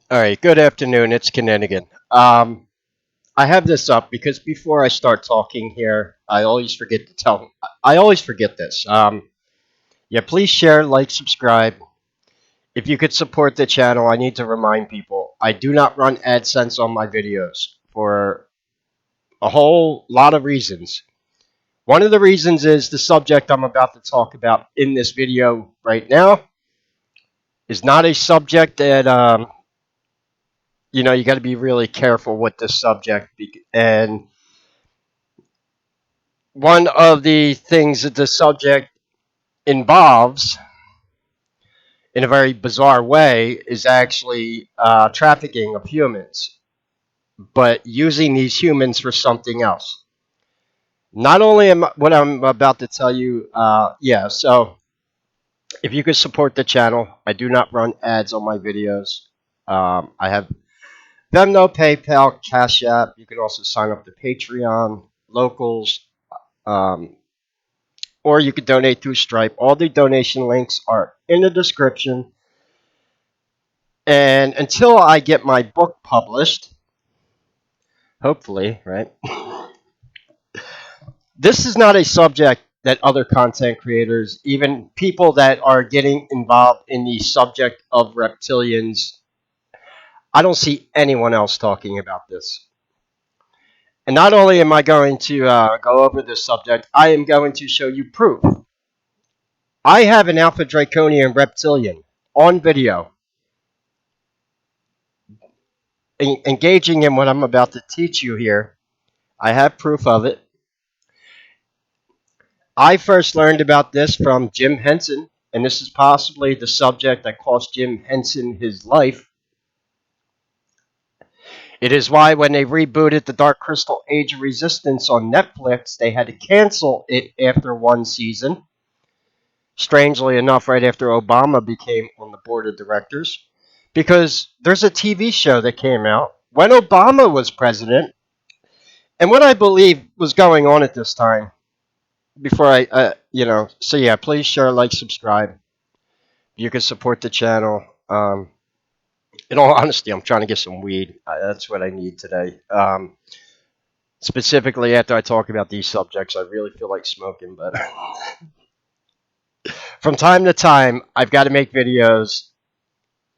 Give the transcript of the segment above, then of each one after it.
All right, good afternoon. It's Kinninigan. I have this up because before I start talking here, I always forget to tell. I always forget this. Yeah, please share, like, subscribe. If you could support the channel, I need to remind people I do not run AdSense on my videos for a whole lot of reasons. One of the reasons is the subject I'm about to talk about in this video right now is not a subject that you got to be really careful with this subject and one of the things that the subject involves in a very bizarre way is actually trafficking of humans, but using these humans for something else. Not only am what I'm about to tell you, so if you could support the channel, I do not run ads on my videos. I have Vemno, PayPal, Cash App. You can also sign up to Patreon, locals, um, or you could donate through Stripe. All the donation links are in the description. And until I get my book published, hopefully, right? This is not a subject that other content creators, even people that are getting involved in the subject of reptilians, I don't see anyone else talking about this. And not only am I going to go over this subject, I am going to show you proof. I have an Alpha Draconian Reptilian on video engaging in what I'm about to teach you here. I have proof of it. I first learned about this from Jim Henson, and this is possibly the subject that cost Jim Henson his life. It is why when they rebooted the Dark Crystal Age of Resistance on Netflix, they had to cancel it after one season. Strangely enough, right after Obama became on the board of directors, because there's a TV show that came out when Obama was president, and what I believe was going on at this time. Before so yeah, please share, like, subscribe. You can support the channel. In all honesty, I'm trying to get some weed. That's what I need today. Specifically, after I talk about these subjects, I really feel like smoking. But from time to time, I've got to make videos.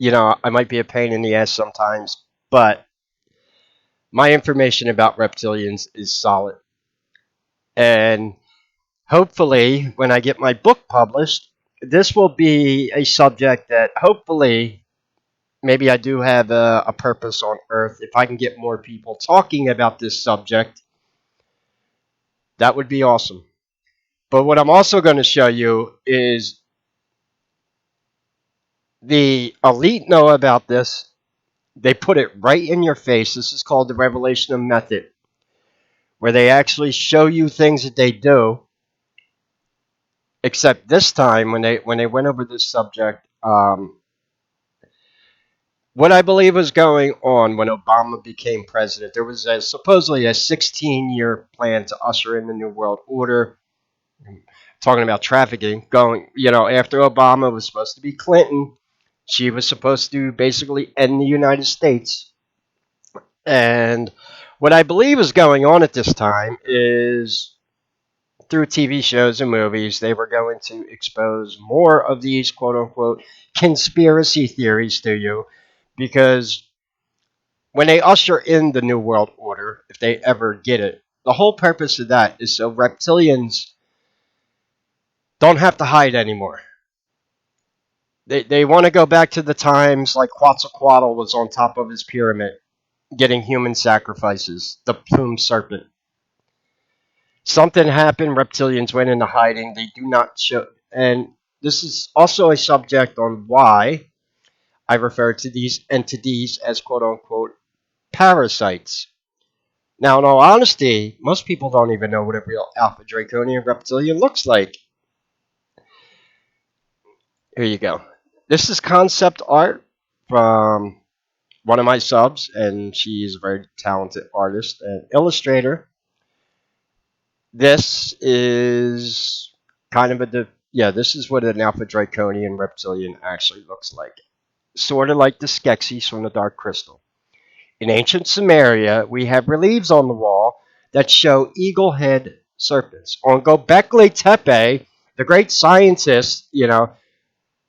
I might be a pain in the ass sometimes, but my information about reptilians is solid. And hopefully, when I get my book published, this will be a subject that hopefully maybe I do have a purpose on Earth. If I can get more people talking about this subject, that would be awesome. But what I'm also going to show you is the elite know about this. They put it right in your face. This is called the revelation of method, where they actually show you things that they do. Except this time, when they went over this subject, what I believe was going on when Obama became president, there was supposedly a 16-year plan to usher in the New World Order. Talking about trafficking, after Obama was supposed to be Clinton, she was supposed to basically end the United States. And what I believe is going on at this time is through TV shows and movies, they were going to expose more of these quote unquote conspiracy theories to you, because when they usher in the New World Order, if they ever get it, the whole purpose of that is so reptilians don't have to hide anymore. They want to go back to the times like Quetzalcoatl was on top of his pyramid getting human sacrifices, the plumed serpent. Something happened, reptilians went into hiding. They do not show. And this is also a subject on why I refer to these entities as quote unquote parasites. Now, in all honesty, most people don't even know what a real Alpha Draconian reptilian looks like. Here you go. This is concept art from one of my subs, and she's a very talented artist and illustrator. This is kind of this is what an Alpha Draconian reptilian actually looks like. sort of like the Skeksis from the Dark Crystal. In ancient Sumeria, we have reliefs on the wall that show eagle head serpents. On Gobekli Tepe, the great scientists,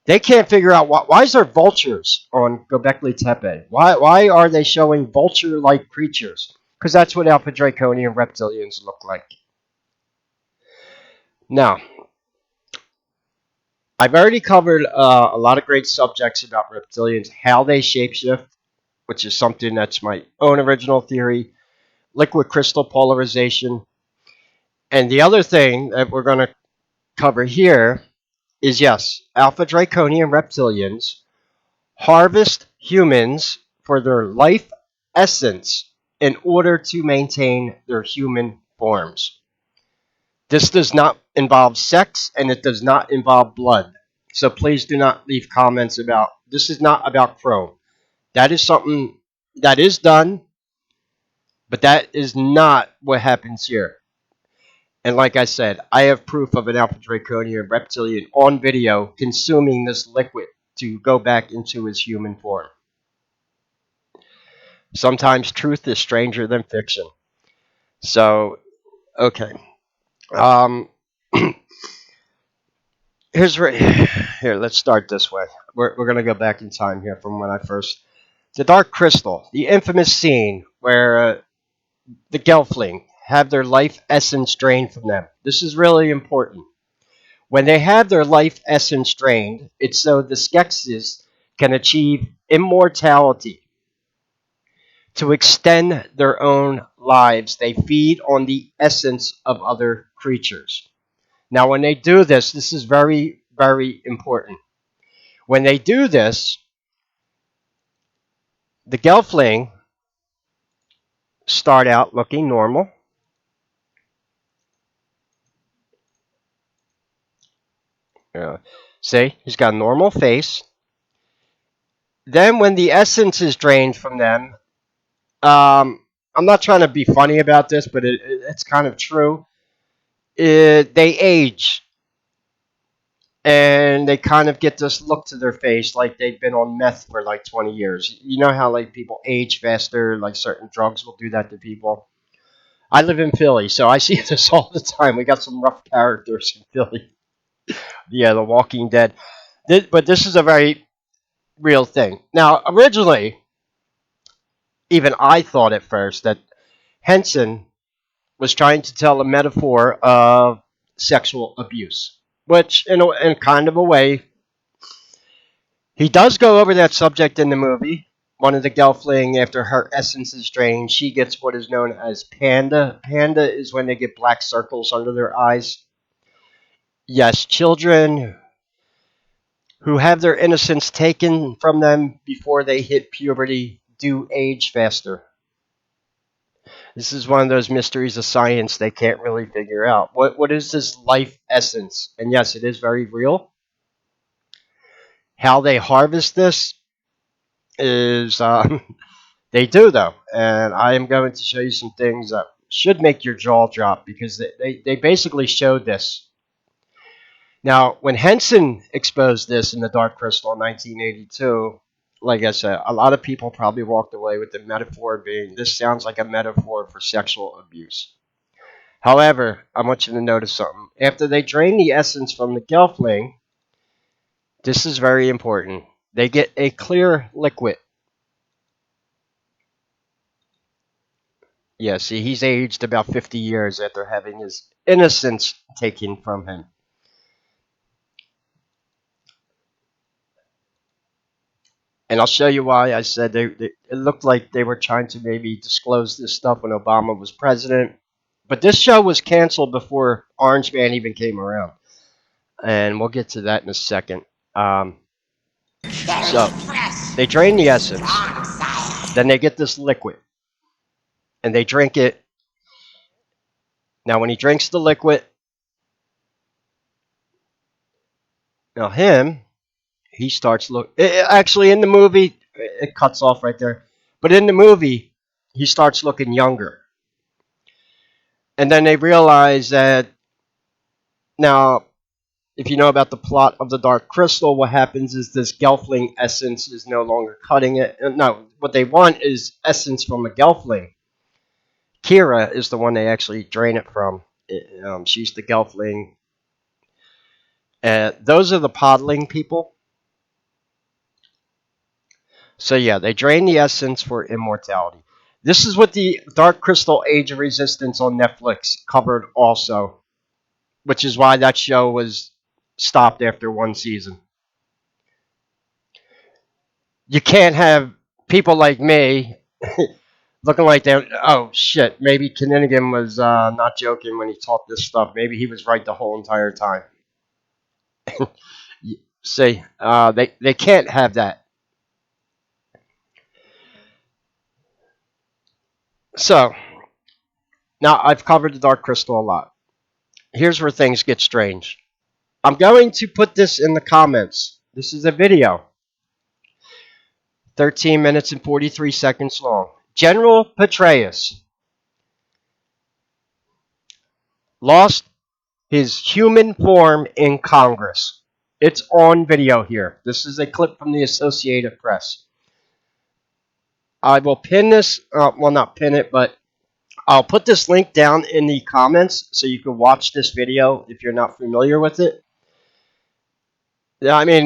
they can't figure out why is there vultures on Gobekli Tepe? Why are they showing vulture-like creatures? Because that's what Alpha Draconian Reptilians look like. Now, I've already covered a lot of great subjects about reptilians, how they shapeshift, which is something that's my own original theory, liquid crystal polarization. And the other thing that we're going to cover here is yes, Alpha Draconian Reptilians harvest humans for their life essence in order to maintain their human forms. This does not involve sex and it does not involve blood. So please do not leave comments about this is not about chrome. That is something that is done, but that is not what happens here. And like I said, I have proof of an Alpha Draconian reptilian on video consuming this liquid to go back into his human form. Sometimes truth is stranger than fiction. So, okay. Um, here. Let's start this way. We're gonna go back in time here from when I first. The Dark Crystal, the infamous scene where the Gelfling have their life essence drained from them. This is really important. When they have their life essence drained, it's so the Skeksis can achieve immortality. To extend their own lives, they feed on the essence of other creatures. Now, when they do this, this is very, very important. When they do this, the Gelfling start out looking normal. See, he's got a normal face. Then, when the essence is drained from them, I'm not trying to be funny about this, but it's kind of true. They age, and they kind of get this look to their face like they've been on meth for like 20 years. You know how like people age faster, like certain drugs will do that to people. I live in Philly, so I see this all the time. We got some rough characters in Philly. Yeah, The Walking Dead. But this is a very real thing. Now, originally, even I thought at first that Henson was trying to tell a metaphor of sexual abuse, which, in kind of a way, he does go over that subject in the movie. One of the Gelfling, after her essence is drained, she gets what is known as panda. Panda is when they get black circles under their eyes. Yes, children who have their innocence taken from them before they hit puberty do age faster. This is one of those mysteries of science they can't really figure out. What is this life essence? And yes, it is very real. How they harvest this is they do though, and I am going to show you some things that should make your jaw drop because they basically showed this. Now, when Henson exposed this in the Dark Crystal in 1982, like I said, a lot of people probably walked away with the metaphor being this sounds like a metaphor for sexual abuse. However, I want you to notice something. After they drain the essence from the Gelfling, this is very important. They get a clear liquid. Yeah, see, he's aged about 50 years after having his innocence taken from him. And I'll show you why I said it looked like they were trying to maybe disclose this stuff when Obama was president. But this show was canceled before Orange Man even came around. And we'll get to that in a second. So, they drain the essence. Then they get this liquid. And they drink it. Now, when he drinks the liquid, now he starts actually, in the movie, it cuts off right there. But in the movie, he starts looking younger. And then they realize that now if you know about the plot of the Dark Crystal, what happens is this Gelfling essence is no longer cutting it. No, what they want is essence from a Gelfling. Kira is the one they actually drain it from. She's the Gelfling. Those are the Podling people. So yeah, they drain the essence for immortality. This is what the Dark Crystal Age of Resistance on Netflix covered also, which is why that show was stopped after one season. You can't have people like me looking like they're, oh shit, maybe Kinninigan was not joking when he taught this stuff. Maybe he was right the whole entire time. See, they can't have that. So, now I've covered the Dark Crystal a lot. Here's where things get strange. I'm going to put this in the comments. This is a video. 13 minutes and 43 seconds long. General Petraeus lost his human form in Congress. It's on video here. This is a clip from the Associated Press. I will pin this, well, not pin it, but I'll put this link down in the comments so you can watch this video if you're not familiar with it. Yeah, I mean,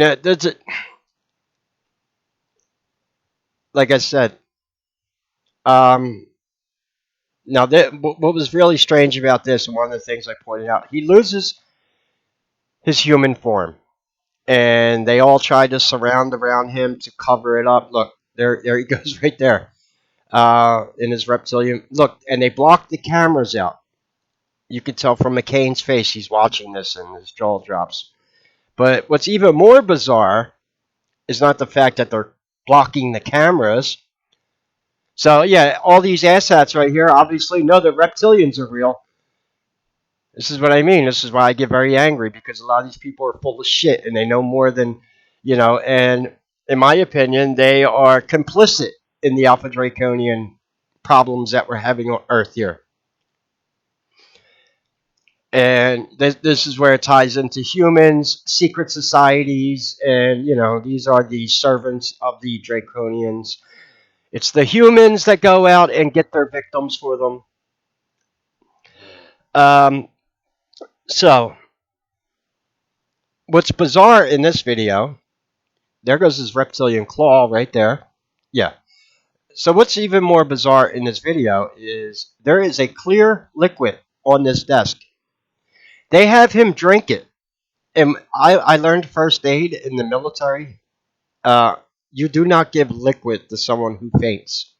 like I said, now, what was really strange about this, and one of the things I pointed out, he loses his human form, and they all try to surround around him to cover it up. Look, there he goes right there, in his reptilian. Look, and they block the cameras out. You can tell from McCain's face he's watching this, and his jaw drops. But what's even more bizarre is not the fact that they're blocking the cameras. So yeah, all these asshats right here obviously know that reptilians are real. This is what I mean. This is why I get very angry, because a lot of these people are full of shit and they know more than, and in my opinion, they are complicit in the Alpha Draconian problems that we're having on Earth here. And this is where it ties into humans, secret societies, and, these are the servants of the Draconians. It's the humans that go out and get their victims for them. So, what's bizarre in this video, there goes his reptilian claw right there. Yeah. So what's even more bizarre in this video is there is a clear liquid on this desk. They have him drink it. And I learned first aid in the military. You do not give liquid to someone who faints.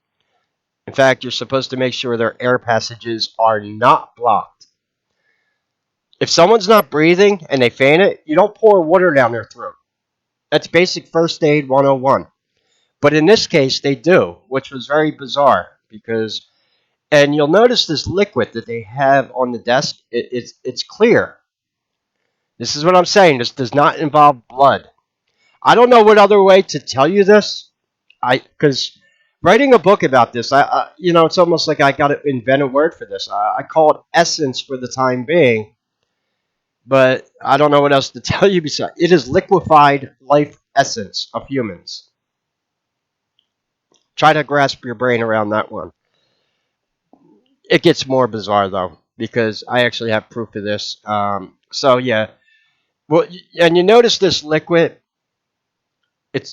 In fact, you're supposed to make sure their air passages are not blocked. If someone's not breathing and they fainted, you don't pour water down their throat. That's basic first aid 101. But in this case, they do, which was very bizarre because, and you'll notice this liquid that they have on the desk, it's clear. This is what I'm saying. This does not involve blood. I don't know what other way to tell you this. Because writing a book about this, it's almost like I got to invent a word for this. I call it essence for the time being, but I don't know what else to tell you besides it is liquefied life essence of humans. Try to grasp your brain around that one. It gets more bizarre though, because I actually have proof of this. So yeah, well, and you notice this liquid.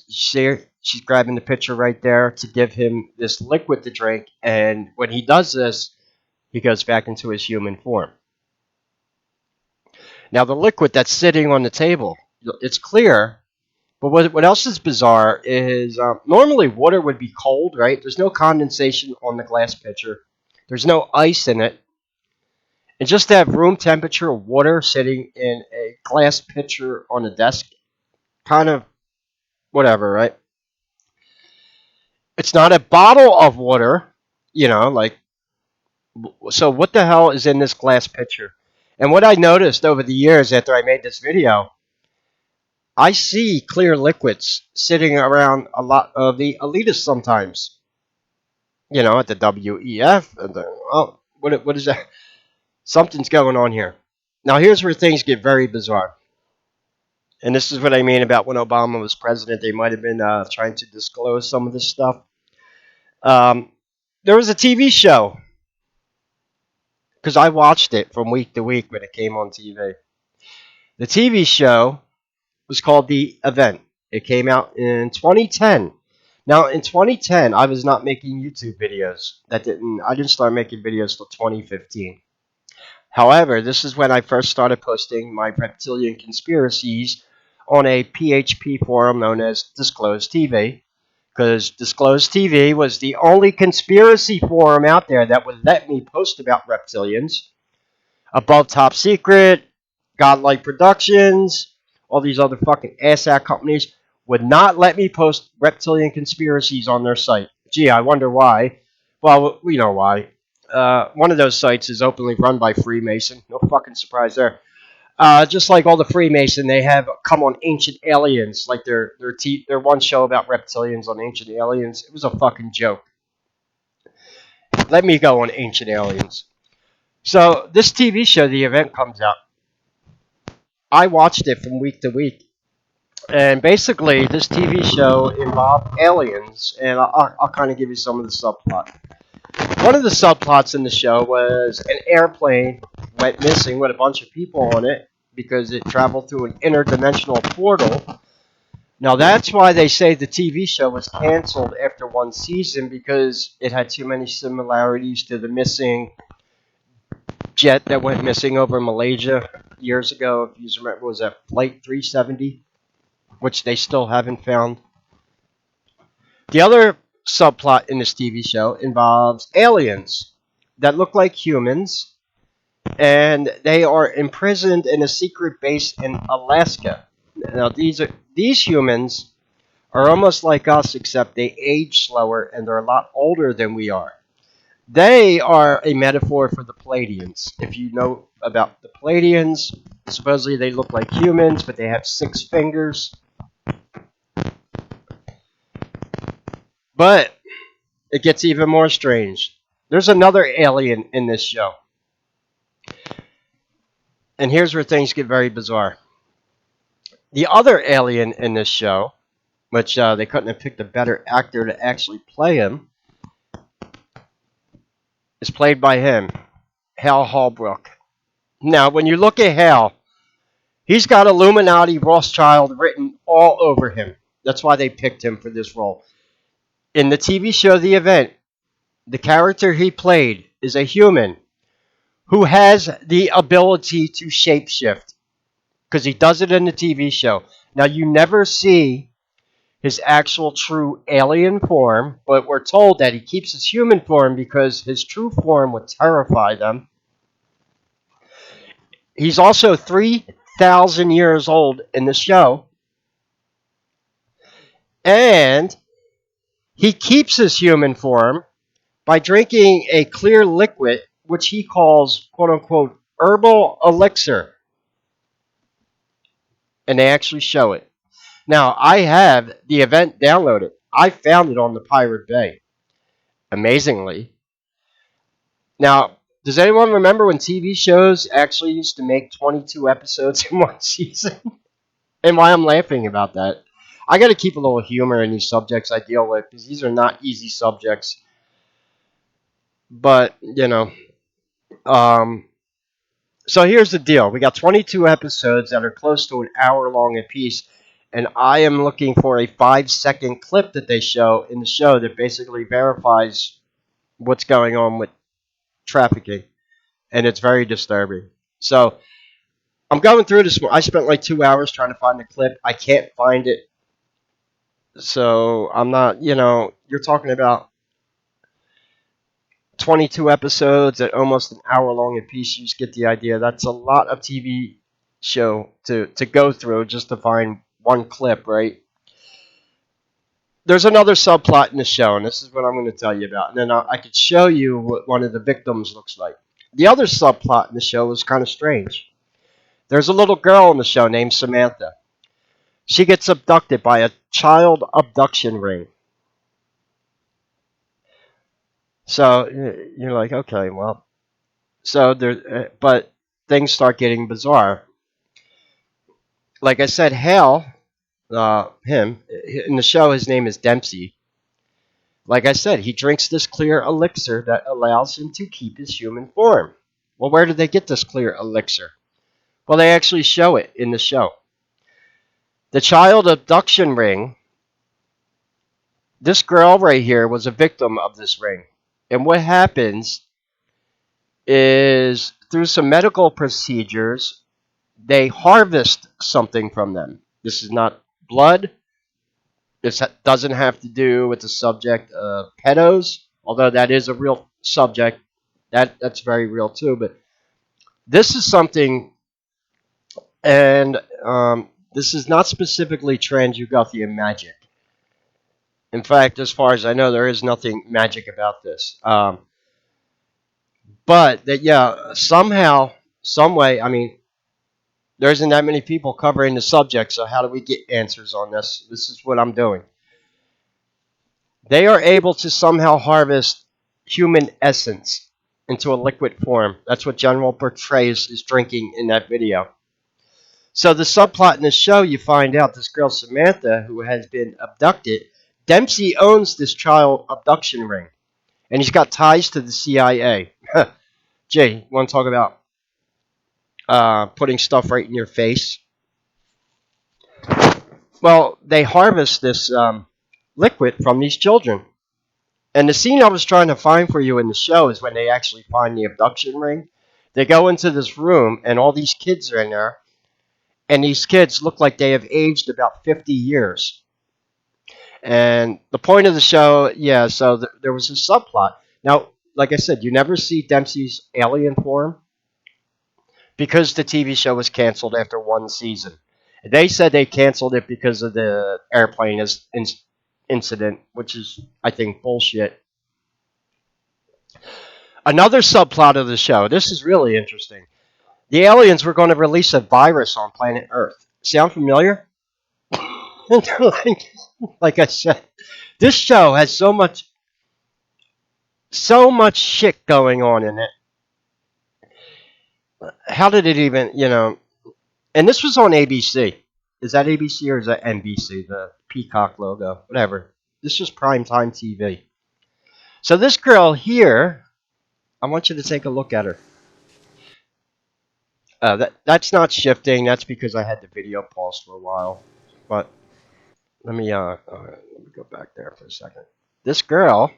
She's grabbing the pitcher right there to give him this liquid to drink, and when he does this, he goes back into his human form. Now the liquid that's sitting on the table, it's clear. But what else is bizarre is normally water would be cold, right? There's no condensation on the glass pitcher. There's no ice in it. And just to have room temperature water sitting in a glass pitcher on a desk, kind of whatever, right? It's not a bottle of water, so what the hell is in this glass pitcher? And what I noticed over the years after I made this video, I see clear liquids sitting around a lot of the elitists sometimes. At the WEF. And what is that? Something's going on here. Now, here's where things get very bizarre. And this is what I mean about when Obama was president. They might have been trying to disclose some of this stuff. Um, there was a TV show because I watched it from week to week when it came on TV. The TV show was called The Event. It came out in 2010. Now, in 2010, I was not making YouTube videos. I didn't start making videos till 2015. However, this is when I first started posting my reptilian conspiracies on a PHP forum known as Disclosed TV, because Disclosed TV was the only conspiracy forum out there that would let me post about reptilians. Above Top Secret, Godlike Productions, all these other fucking ASAC companies would not let me post reptilian conspiracies on their site. Gee, I wonder why. Well, we know why. One of those sites is openly run by Freemason. No fucking surprise there. Just like all the Freemason, they have come on Ancient Aliens, like their one show about reptilians on Ancient Aliens. It was a fucking joke. Let me go on Ancient Aliens. So this TV show, The Event, comes out. I watched it from week to week, and basically this TV show involved aliens, and I'll kind of give you some of the subplot. One of the subplots in the show was an airplane went missing with a bunch of people on it because it traveled through an interdimensional portal. Now that's why they say the TV show was canceled after one season, because it had too many similarities to the missing jet that went missing over Malaysia years ago. If you remember, was that Flight 370, which they still haven't found. The other subplot in this TV show involves aliens that look like humans, and they are imprisoned in a secret base in Alaska. Now these humans are almost like us, except they age slower and they're a lot older than we are. They are a metaphor for the Pleiadians. If you know about the Pleiadians, supposedly they look like humans, but they have 6 fingers. But it gets even more strange. There's another alien in this show. And here's where things get very bizarre. The other alien in this show, which they couldn't have picked a better actor to actually play him, is played by him, Hal Holbrook. Now, when you look at Hal, he's got Illuminati Rothschild written all over him. That's why they picked him for this role. In the TV show The Event, the character he played is a human who has the ability to shapeshift, because he does it in the TV show. Now, you never see his actual true alien form, but we're told that he keeps his human form because his true form would terrify them. He's also 3,000 years old in the show, and he keeps his human form by drinking a clear liquid, which he calls, quote unquote, herbal elixir. And they actually show it. Now, I have The Event downloaded. I found it on the Pirate Bay, amazingly. Now, does anyone remember when TV shows actually used to make 22 episodes in one season? And why I'm laughing about that? I got to keep a little humor in these subjects I deal with, because these are not easy subjects. But, so here's the deal. We got 22 episodes that are close to an hour long apiece, and I am looking for a 5-second clip that they show in the show that basically verifies what's going on with trafficking, and it's very disturbing. So I'm going through this. I spent like 2 hours trying to find the clip. I can't find it. So I'm not, you're talking about 22 episodes at almost an hour long a piece. You just get the idea. That's a lot of TV show to go through just to find one clip, right? There's another subplot in the show, and this is what I'm going to tell you about. And then I could show you what one of the victims looks like. The other subplot in the show is kind of strange. There's a little girl in the show named Samantha. She gets abducted by a child abduction ring. So you're like, okay, well, so there, but things start getting bizarre. like I said, Hal, him in the show, his name is Dempsey. Like I said, he drinks this clear elixir that allows him to keep his human form. Well, where did they get this clear elixir? Well, they actually show it in the show. The child abduction ring, this girl right here was a victim of this ring. And what happens is through some medical procedures, they harvest something from them. This is not blood. This doesn't have to do with the subject of pedos, although that is a real subject. That's very real too. But this is something, and this is not specifically Transugothian magic. In fact, as far as I know, there is nothing magic about this. But that, yeah, somehow, some way, I mean, there isn't that many people covering the subject, so how do we get answers on this? This is what I'm doing. They are able to somehow harvest human essence into a liquid form. That's what General Petraeus is drinking in that video. So the subplot in the show, you find out this girl Samantha, who has been abducted, Dempsey owns this child abduction ring, and he's got ties to the CIA. Jay, you want to talk about putting stuff right in your face? Well, they harvest this liquid from these children. And the scene I was trying to find for you in the show is when they actually find the abduction ring. They go into this room, and all these kids are in there, and these kids look like they have aged about 50 years. And the point of the show, yeah, so there was a subplot. Now, like I said, you never see Dempsey's alien form because the TV show was canceled after one season. They said they canceled it because of the airplane incident, which is, I think, bullshit. Another subplot of the show, this is really interesting. The aliens were going to release a virus on planet Earth. Sound familiar? like I said, this show has so much shit going on in it. How did it even, and this was on ABC. Is that ABC or is that NBC, the Peacock logo? Whatever. This was primetime TV. So this girl here, I want you to take a look at her. That's not shifting. That's because I had the video paused for a while. But let me go back there for a second. This girl,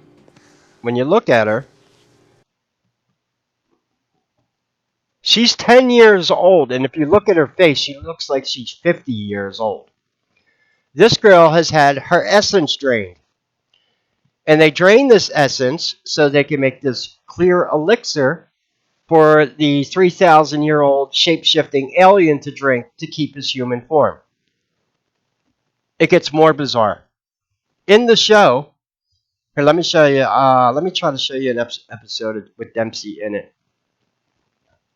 when you look at her, she's 10 years old, and if you look at her face, she looks like she's 50 years old. This girl has had her essence drained. And they drain this essence so they can make this clear elixir for the 3,000-year-old shape-shifting alien to drink to keep his human form. It gets more bizarre. In the show, here, let me show you. Let me try to show you an episode with Dempsey in it.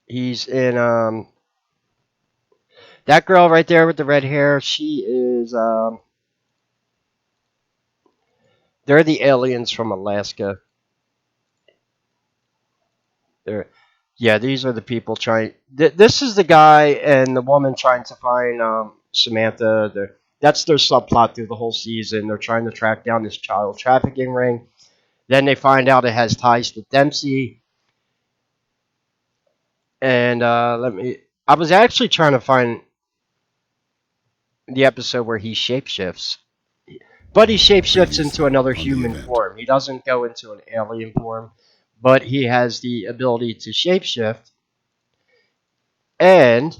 He's in that girl right there with the red hair. She is. They're the aliens from Alaska. They're, yeah, these are the people trying. This is the guy and the woman trying to find Samantha. That's their subplot through the whole season. They're trying to track down this child trafficking ring. Then they find out it has ties to Dempsey. And I was actually trying to find the episode where he shapeshifts. But he shapeshifts into another human form. He doesn't go into an alien form, but he has the ability to shapeshift. And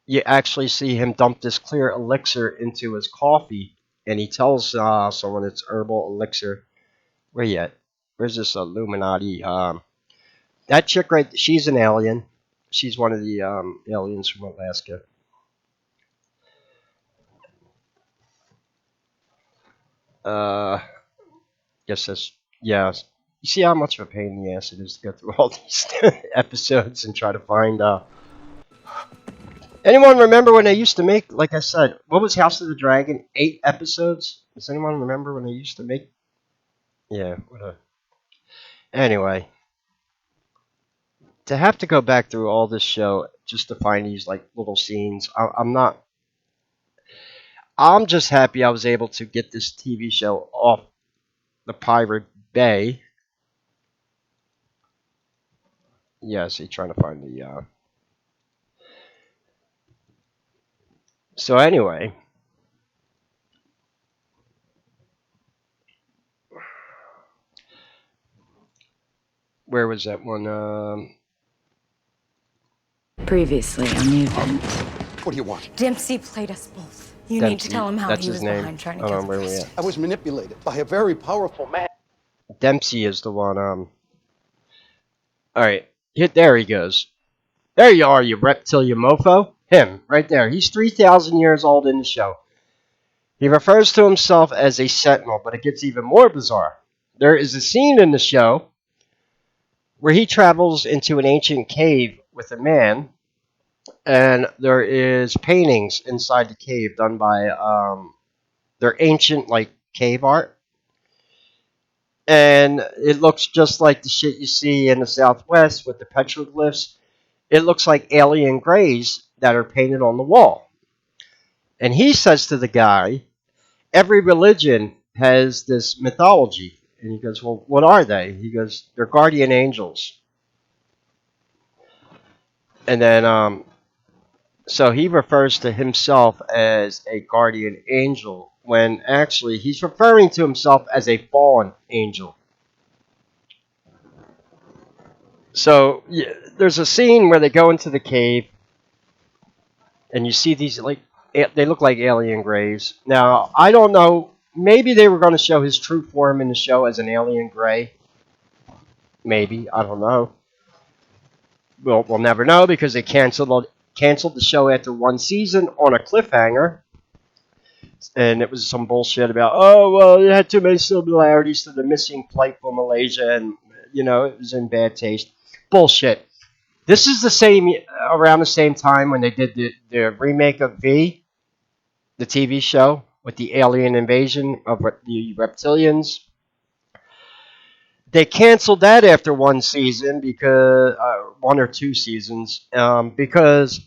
you actually see him dump this clear elixir into his coffee, and he tells someone it's herbal elixir. Where you at? Where's this Illuminati? That chick right, she's an alien. She's one of the aliens from Alaska. Guess that's, yeah. You see how much of a pain in the ass it is to go through all these episodes and try to find. Anyone remember when they used to make? Like I said, what was House of the Dragon? 8 episodes. Does anyone remember when they used to make? Yeah. Anyway. to have to go back through all this show just to find these like little scenes. I'm not. I'm just happy I was able to get this TV show off the Pirate Bay. Yes, he's trying to find the. So anyway, where was that one? Previously on the event. What do you want? Dempsey played us both. You need to tell him how That's he his was name. behind trying to Hold kill on, the where we at? president. I was manipulated by a very powerful man. Dempsey is the one. All right, there he goes. There you are, you reptilian mofo. Him, right there. He's 3,000 years old in the show. He refers to himself as a sentinel, but it gets even more bizarre. There is a scene in the show where he travels into an ancient cave with a man, and there is paintings inside the cave done by their ancient like cave art, and it looks just like the shit you see in the Southwest with the petroglyphs. It looks like alien grays that are painted on the wall. And he says to the guy, every religion has this mythology. And he goes, well, what are they? He goes, they're guardian angels. And then, so he refers to himself as a guardian angel when actually he's referring to himself as a fallen angel. So yeah, there's a scene where they go into the cave and you see these like they look like alien grays. Now I don't know. Maybe they were going to show his true form in the show as an alien gray. Maybe I don't know. We'll never know because they canceled the show after one season on a cliffhanger, and it was some bullshit about it had too many similarities to the missing flight from Malaysia, and it was in bad taste. Bullshit. This is the same around the same time when they did the remake of V, the TV show with the alien invasion of the reptilians. They canceled that after one season because 1 or 2 seasons because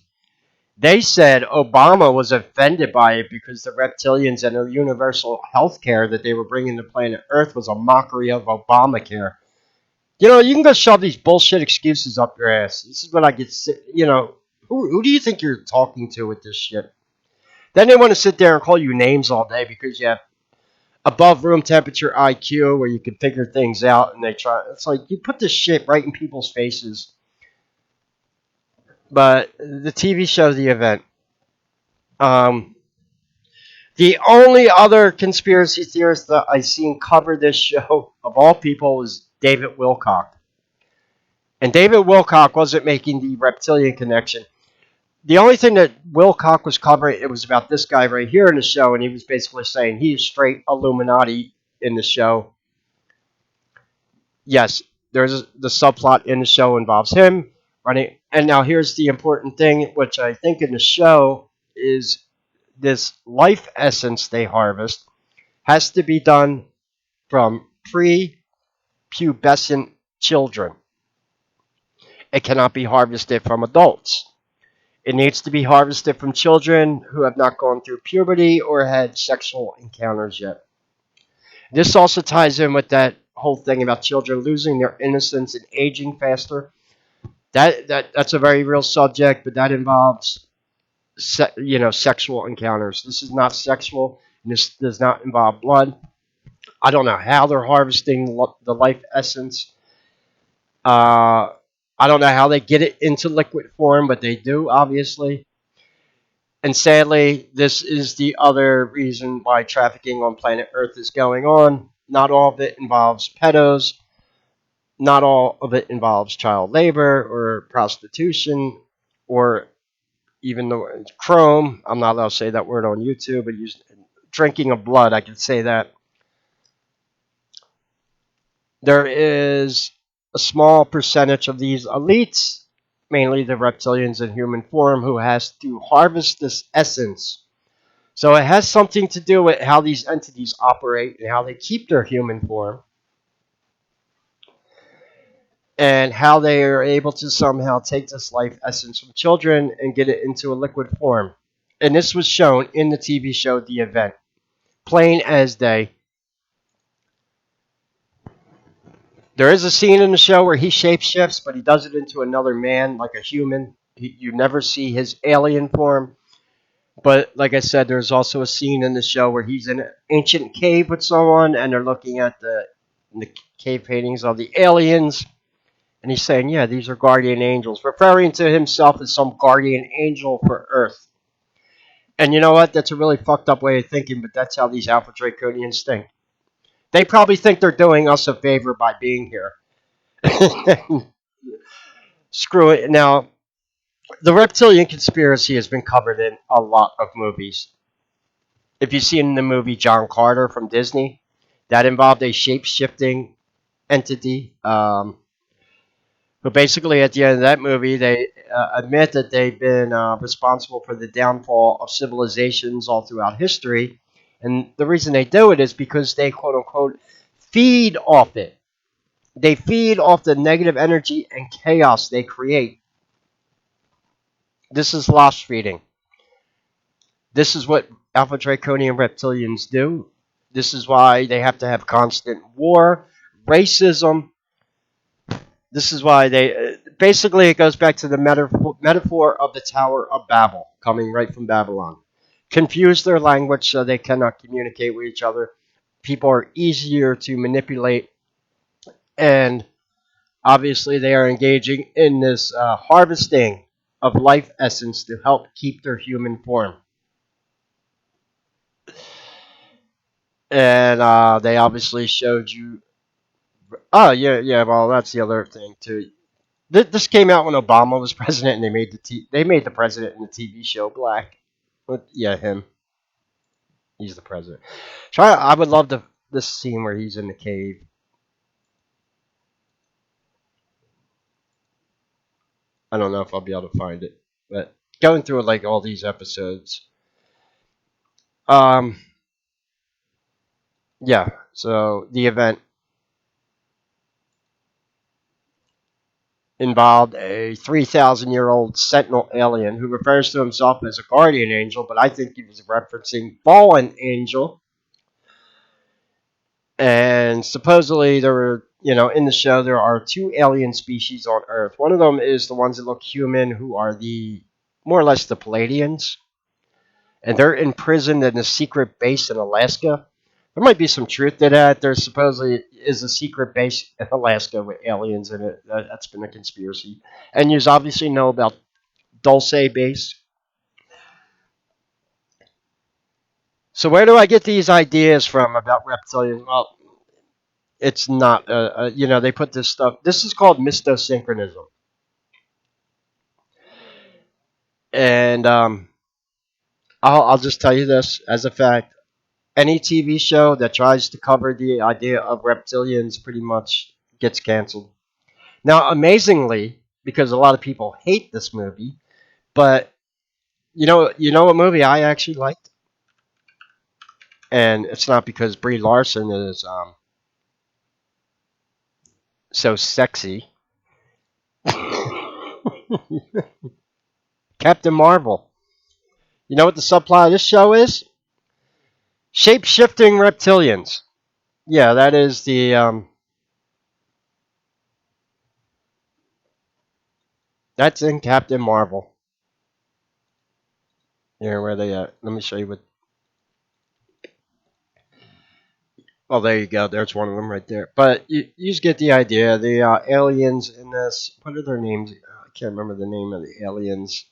they said Obama was offended by it because the reptilians and their universal health care that they were bringing to planet Earth was a mockery of Obamacare. You can go shove these bullshit excuses up your ass. This is what I get. Who do you think you're talking to with this shit? Then they want to sit there and call you names all day because you have above room temperature IQ where you can figure things out, and they try. It's like you put this shit right in people's faces. But the TV show, the event. The only other conspiracy theorist that I seen cover this show of all people was David Wilcock. And David Wilcock wasn't making the reptilian connection. The only thing that Wilcock was covering, it was about this guy right here in the show, and he was basically saying he is straight Illuminati in the show. Yes, there's the subplot in the show involves him running. And now here's the important thing, which I think in the show is this life essence they harvest has to be done from pre-pubescent children. It cannot be harvested from adults. It needs to be harvested from children who have not gone through puberty or had sexual encounters yet. This also ties in with that whole thing about children losing their innocence and aging faster. That's a very real subject, but that involves sexual encounters. This is not sexual, and this does not involve blood. I don't know how they're harvesting the life essence. I don't know how they get it into liquid form, but they do, obviously. And sadly, this is the other reason why trafficking on planet Earth is going on. Not all of it involves pedos. Not all of it involves child labor or prostitution or even the chrome. I'm not allowed to say that word on YouTube, but drinking of blood, I can say that. There is a small percentage of these elites, mainly the reptilians in human form, who has to harvest this essence. So it has something to do with how these entities operate and how they keep their human form. and how they are able to somehow take this life essence from children and get it into a liquid form. And this was shown in the TV show The Event, plain as day. There is a scene in the show where he shapeshifts, but he does it into another man, like a human. You never see his alien form. But like I said, there's also a scene in the show where he's in an ancient cave with someone, and they're looking at the cave paintings of the aliens, and he's saying, "Yeah, these are guardian angels," referring to himself as some guardian angel for Earth. And you know what? That's a really fucked up way of thinking, but that's how these Alpha Draconians think. They probably think they're doing us a favor by being here. Screw it. Now, the reptilian conspiracy has been covered in a lot of movies. If you've seen the movie John Carter from Disney, that involved a shape shifting entity. But basically, at the end of that movie, they admit that they've been responsible for the downfall of civilizations all throughout history. And the reason they do it is because they, quote unquote, feed off it. They feed off the negative energy and chaos they create. This is lost feeding. This is what Alpha Draconian Reptilians do. This is why they have to have constant war, racism. This is why they basically it goes back to the metaphor of the Tower of Babel, coming right from Babylon. Confuse their language so they cannot communicate with each other. People are easier to manipulate, and obviously they are engaging in this harvesting of life essence to help keep their human form. And they obviously showed you. Oh yeah. Well, that's the other thing too. This came out when Obama was president, and they made the president in the TV show black. But yeah, him. He's the president. So I would love this scene where he's in the cave. I don't know if I'll be able to find it, but going through like all these episodes. Um. Yeah. So the event involved a 3,000-year-old sentinel alien who refers to himself as a guardian angel, but I think he was referencing fallen angel. And supposedly there were, in the show there are two alien species on Earth. One of them is the ones that look human, who are the more or less the Palladians, and they're imprisoned in a secret base in Alaska. There might be some truth to that. There supposedly is a secret base in Alaska with aliens in it. That's been a conspiracy. And you obviously know about Dulce Base. So where do I get these ideas from about reptilians? Well, it's not, they put this stuff. This is called mystosynchronism. And I'll just tell you this as a fact. Any TV show that tries to cover the idea of reptilians pretty much gets canceled. Now, amazingly, because a lot of people hate this movie, but you know what movie I actually liked, and it's not because Brie Larson is so sexy. Captain Marvel. You know what the subplot of this show is? Shape shifting reptilians. Yeah, that is that's in Captain Marvel. Here, where they at? Let me show you what. Oh, there you go. There's one of them right there. But you just get the idea. The aliens in this. What are their names? I can't remember the name of the aliens.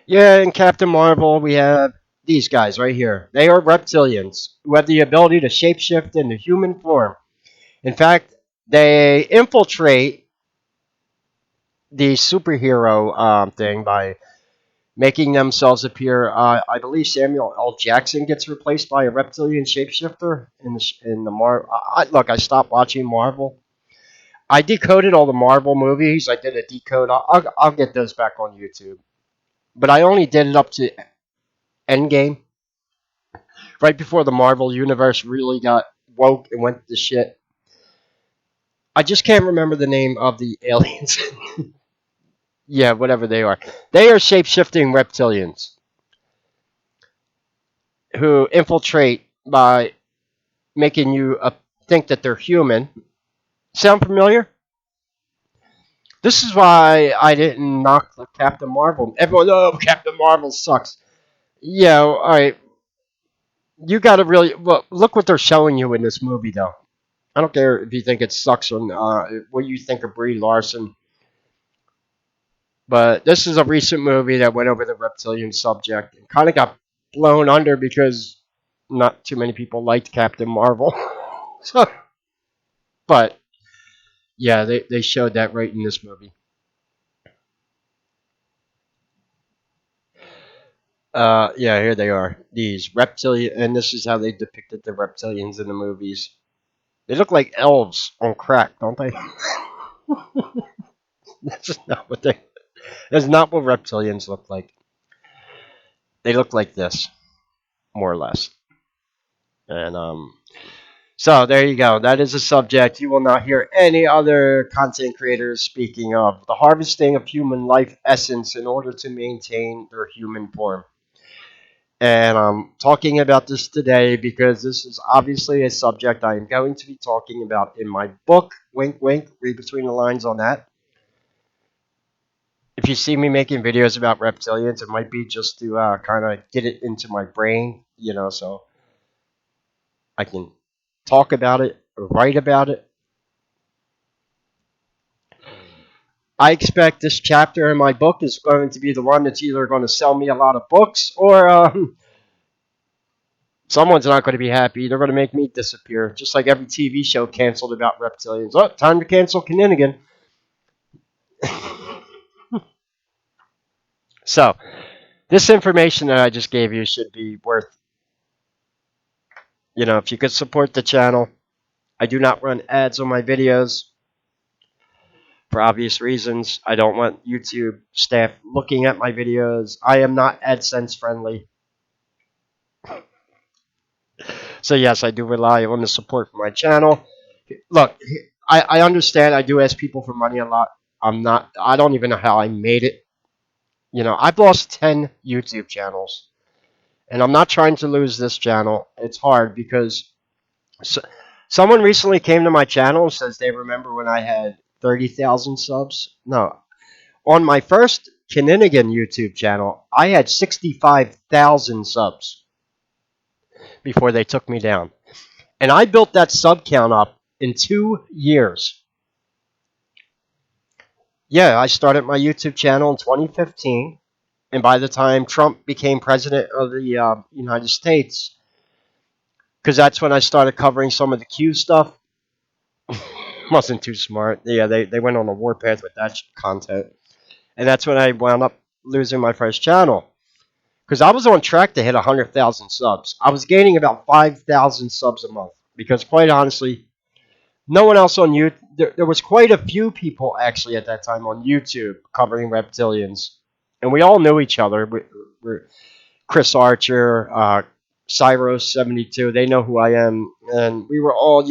Yeah, in Captain Marvel, we have these guys right here. They are reptilians who have the ability to shapeshift into human form. In fact, they infiltrate the superhero thing by making themselves appear. I believe Samuel L. Jackson gets replaced by a reptilian shapeshifter in the Marvel. Look, I stopped watching Marvel. I decoded all the Marvel movies. I did a decode. I'll get those back on YouTube. But I only did it up to Endgame, right before the Marvel universe really got woke and went to shit. I just can't remember the name of the aliens. Yeah, whatever they are. They are shape-shifting reptilians who infiltrate by making you think that they're human. Sound familiar? This is why I didn't knock the Captain Marvel. Everyone, oh, Captain Marvel sucks. Yeah, all right. You got to really well, look what they're showing you in this movie, though. I don't care if you think it sucks or what you think of Brie Larson, but this is a recent movie that went over the reptilian subject and kind of got blown under because not too many people liked Captain Marvel. So, but yeah, they showed that right in this movie. Yeah, here they are. These reptilian, and this is how they depicted the reptilians in the movies. They look like elves on crack, don't they? That's not what they. That's not what reptilians look like. They look like this, more or less. And so there you go. That is a subject you will not hear any other content creators speaking of. The harvesting of human life essence in order to maintain their human form. And I'm talking about this today because this is obviously a subject I am going to be talking about in my book. Wink, wink. Read between the lines on that. If you see me making videos about reptilians, it might be just to kind of get it into my brain, so I can talk about it, or write about it. I expect this chapter in my book is going to be the one that's either going to sell me a lot of books or someone's not going to be happy. They're going to make me disappear, just like every TV show canceled about reptilians. Oh, time to cancel Kinninigan. So, this information that I just gave you should be worth, if you could support the channel. I do not run ads on my videos for obvious reasons. I don't want YouTube staff looking at my videos. I am not AdSense friendly. So yes, I do rely on the support for my channel. Look, I understand I do ask people for money a lot. I don't even know how I made it. I've lost 10 YouTube channels. And I'm not trying to lose this channel. It's hard because someone recently came to my channel and says they remember when I had 30,000 subs. No. On my first Kinninigan YouTube channel, I had 65,000 subs before they took me down. And I built that sub count up in 2 years. Yeah, I started my YouTube channel in 2015. And by the time Trump became president of the United States, because that's when I started covering some of the Q stuff, wasn't too smart. Yeah, they went on a warpath with that content. And that's when I wound up losing my first channel. Because I was on track to hit 100,000 subs. I was gaining about 5,000 subs a month. Because quite honestly, no one else on YouTube, there was quite a few people actually at that time on YouTube covering reptilians. And we all knew each other. We're Chris Archer, Cyros72, they know who I am. And we were all,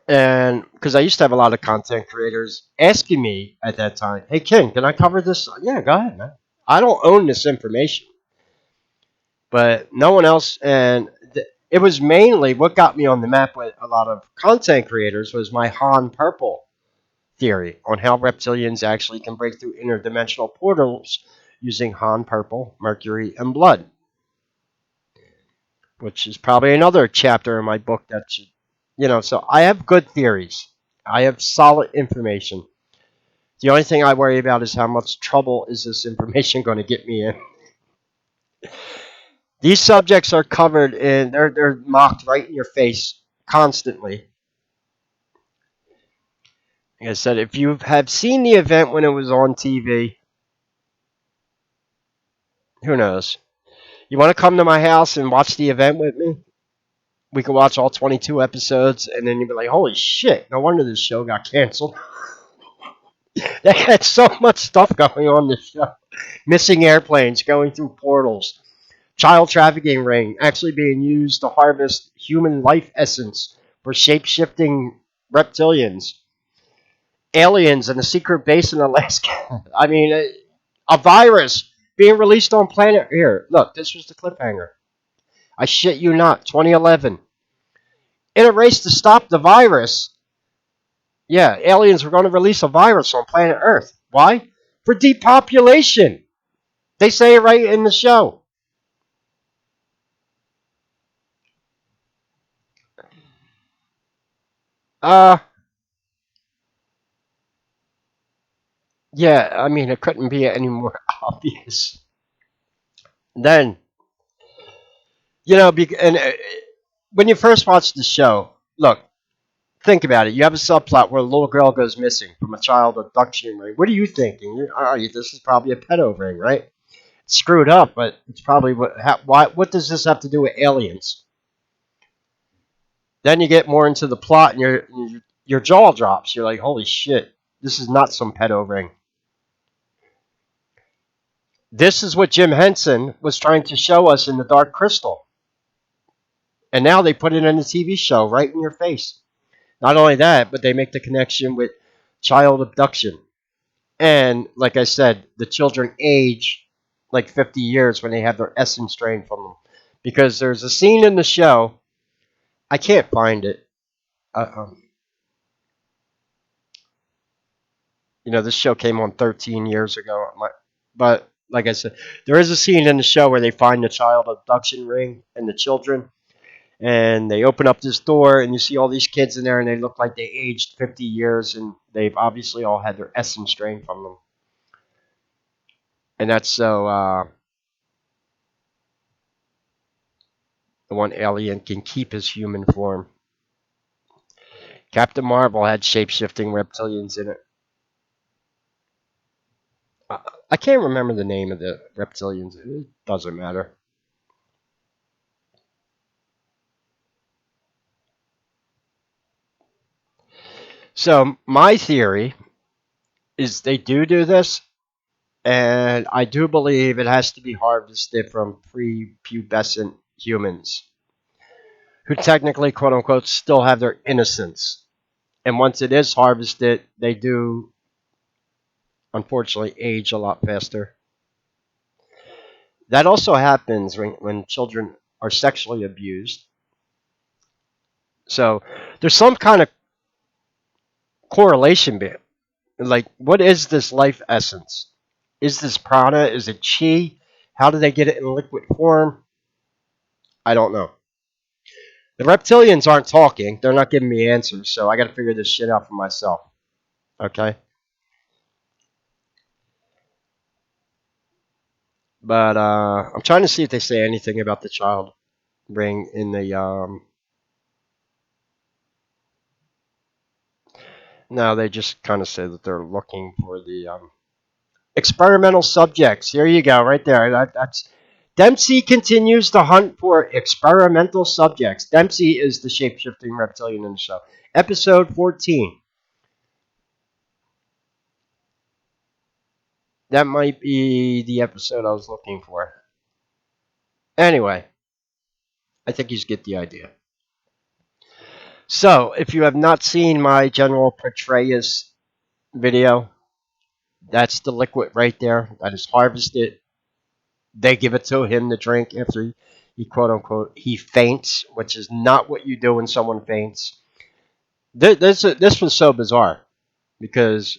and because I used to have a lot of content creators asking me at that time, hey, King, can I cover this? Yeah, go ahead, man. I don't own this information. But no one else, and it was mainly what got me on the map with a lot of content creators was my Han Purple theory on how reptilians actually can break through interdimensional portals using Han Purple, Mercury, and blood. Which is probably another chapter in my book that should, so I have good theories. I have solid information. The only thing I worry about is how much trouble is this information going to get me in. These subjects are covered in, they're mocked right in your face constantly. Like I said, if you have seen the event when it was on TV, who knows? You want to come to my house and watch the event with me? We could watch all 22 episodes, and then you'd be like, holy shit, no wonder this show got canceled. They had so much stuff going on this show. Missing airplanes, going through portals, child trafficking ring actually being used to harvest human life essence for shape-shifting reptilians, aliens in a secret base in Alaska. I mean, a virus being released on planet. Here, look, this was the cliffhanger. I shit you not, 2011. In a race to stop the virus, yeah, aliens were going to release a virus on planet Earth. Why? For depopulation. They say it right in the show. Uh, yeah, I mean, it couldn't be any more obvious. Then, and when you first watch the show, look, think about it. You have a subplot where a little girl goes missing from a child abduction ring. What are you thinking? This is probably a pedo ring, right? It's screwed up, but it's probably what does this have to do with aliens? Then you get more into the plot, and your jaw drops. You're like, holy shit, this is not some pedo ring. This is what Jim Henson was trying to show us in The Dark Crystal. And now they put it in a TV show right in your face. Not only that, but they make the connection with child abduction. And like I said, the children age like 50 years when they have their essence drained from them. Because there's a scene in the show, I can't find it. This show came on 13 years ago. But like I said, there is a scene in the show where they find the child abduction ring and the children. And they open up this door, and you see all these kids in there, and they look like they aged 50 years, and they've obviously all had their essence drained from them. And that's so the one alien can keep his human form. Captain Marvel had shape-shifting reptilians in it. I can't remember the name of the reptilians. It doesn't matter. So my theory is they do this, and I do believe it has to be harvested from prepubescent humans who technically, quote unquote, still have their innocence. And once it is harvested, they do, unfortunately, age a lot faster. That also happens when children are sexually abused. So there's some kind of correlation bit. Like, what is this life essence? Is this prana? Is it chi? How do they get it in liquid form? I don't know. The reptilians aren't talking. They're not giving me answers, so I got to figure this shit out for myself. Okay? But I'm trying to see if they say anything about the child ring in the. No, they just kind of say that they're looking for the experimental subjects. Here you go, right there. That's Dempsey continues to hunt for experimental subjects. Dempsey is the shape-shifting reptilian in the show. Episode 14. That might be the episode I was looking for. Anyway, I think you get the idea. So, if you have not seen my General Petraeus video, that's the liquid right there. That is harvested. They give it to him to drink after he quote unquote he faints, which is not what you do when someone faints. This was so bizarre because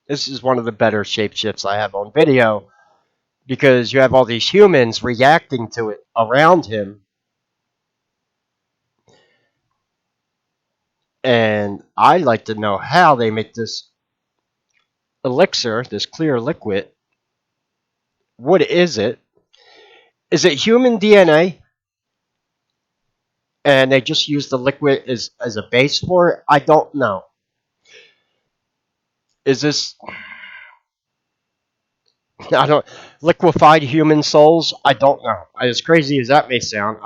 this is one of the better shapeshifts I have on video because you have all these humans reacting to it around him. And I'd like to know how they make this elixir, this clear liquid. What is it? Is it human DNA? And they just use the liquid as a base for it? I don't know. Is this I don't liquefied human souls? I don't know. As crazy as that may sound,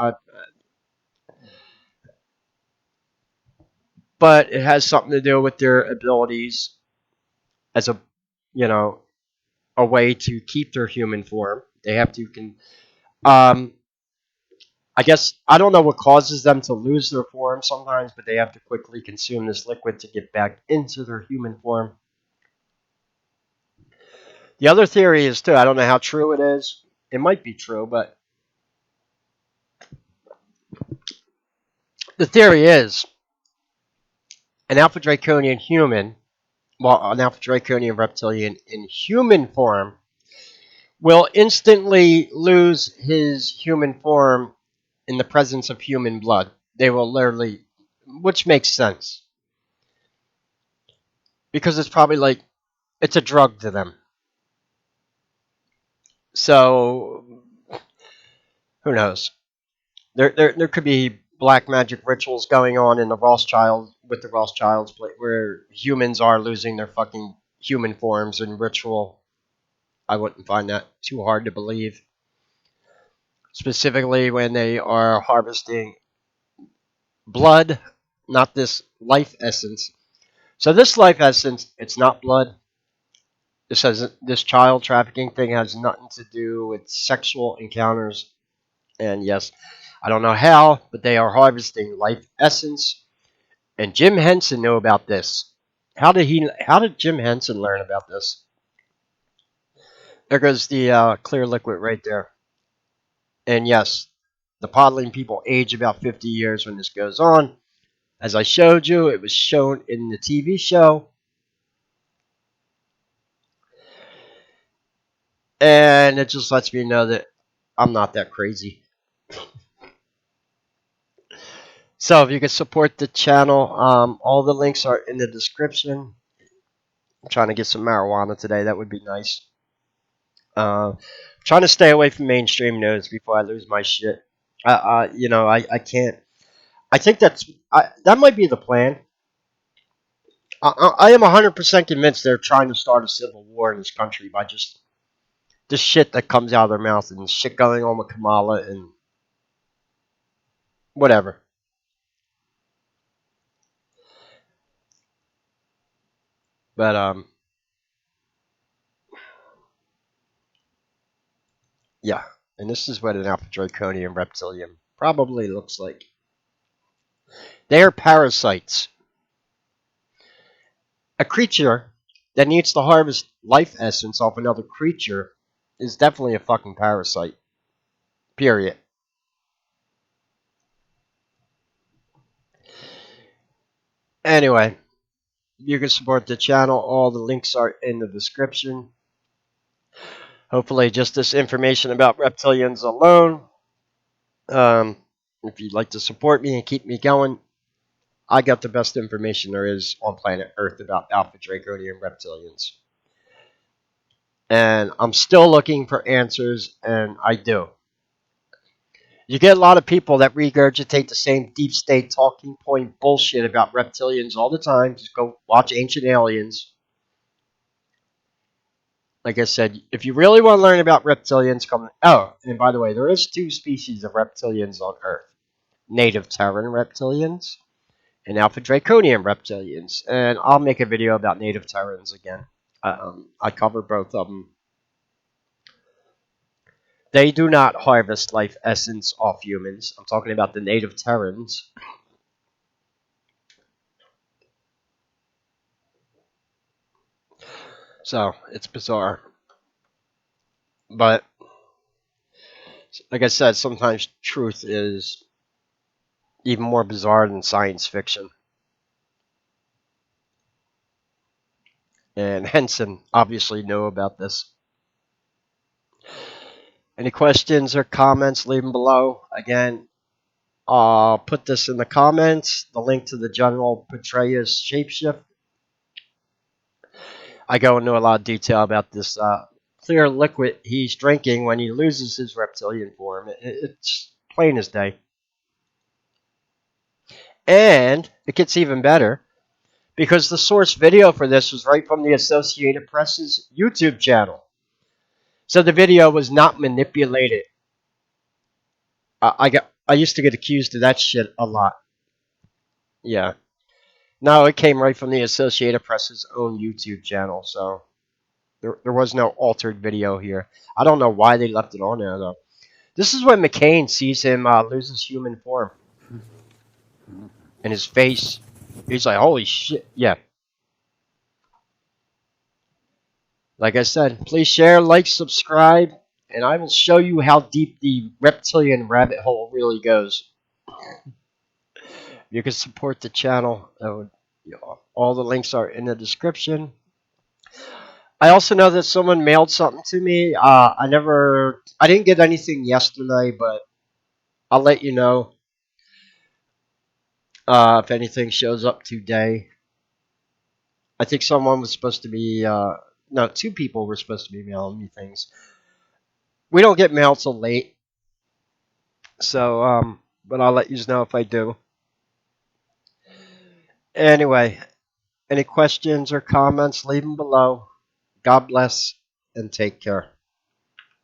but it has something to do with their abilities as you know a way to keep their human form. They have to um I guess I don't know what causes them to lose their form sometimes, but they have to quickly consume this liquid to get back into their human form. The other theory is too, I don't know how true it is. It might be true, but the theory is an alpha draconian human, well, an alpha draconian reptilian in human form will instantly lose his human form in the presence of human blood. They will literally, which makes sense because it's probably like it's a drug to them. So who knows? There could be black magic rituals going on in the Rothschild with the Rothschilds, where humans are losing their fucking human forms in ritual. I wouldn't find that too hard to believe. Specifically when they are harvesting blood, not this life essence. So this life essence, it's not blood. This child trafficking thing has nothing to do with sexual encounters. And yes, I don't know how, but they are harvesting life essence. And Jim Henson knew about this. How did Jim Henson learn about this? There goes the clear liquid right there. And yes, the podling people age about 50 years when this goes on. As I showed you, it was shown in the TV show. And it just lets me know that I'm not that crazy. So if you could support the channel, all the links are in the description. I'm trying to get some marijuana today. That would be nice. Trying to stay away from mainstream news before I lose my shit. I can't. I think that might be the plan. I am 100% convinced they're trying to start a civil war in this country by just this shit that comes out of their mouth and shit going on with Kamala and whatever. But yeah, and this is what an alpha draconian reptilian probably looks like. They are parasites. A creature that needs to harvest life essence off another creature is definitely a fucking parasite. Period. Anyway, you can support the channel. All the links are in the description. Hopefully, just this information about reptilians alone. Um, if you'd like to support me and keep me going, I got the best information there is on planet Earth about alpha draconian reptilians. And I'm still looking for answers, and I do. You get a lot of people that regurgitate the same deep state talking point bullshit about reptilians all the time. Just go watch Ancient Aliens. Like I said, if you really want to learn about reptilians, come. Oh, and by the way, there is two species of reptilians on Earth: native Terran reptilians and alpha draconian reptilians. And I'll make a video about native Terrans again. I cover both of them. They do not harvest life essence off humans. I'm talking about the native Terrans. So it's bizarre, but like I said, sometimes truth is even more bizarre than science fiction. And Henson obviously knew about this. Any questions or comments, leave them below. Again, I'll put this in the comments, the link to the General Petraeus shapeshift. I go into a lot of detail about this clear liquid he's drinking when he loses his reptilian form. It's plain as day. And it gets even better because the source video for this was right from the Associated Press's YouTube channel. So the video was not manipulated. I used to get accused of that shit a lot. Yeah. No, it came right from the Associated Press's own YouTube channel, so there was no altered video here. I don't know why they left it on there though. This is when McCain sees him lose his human form. And his face, he's like, holy shit. Yeah. Like I said, please share, like, subscribe, and I will show you how deep the reptilian rabbit hole really goes. You can support the channel. All the links are in the description. I also know that someone mailed something to me. I didn't get anything yesterday, but I'll let you know if anything shows up today. I think someone was supposed to be, no, 2 people were supposed to be mailing me things. We don't get mail till late, so, but I'll let you know if I do. Anyway, any questions or comments, leave them below. God bless and take care.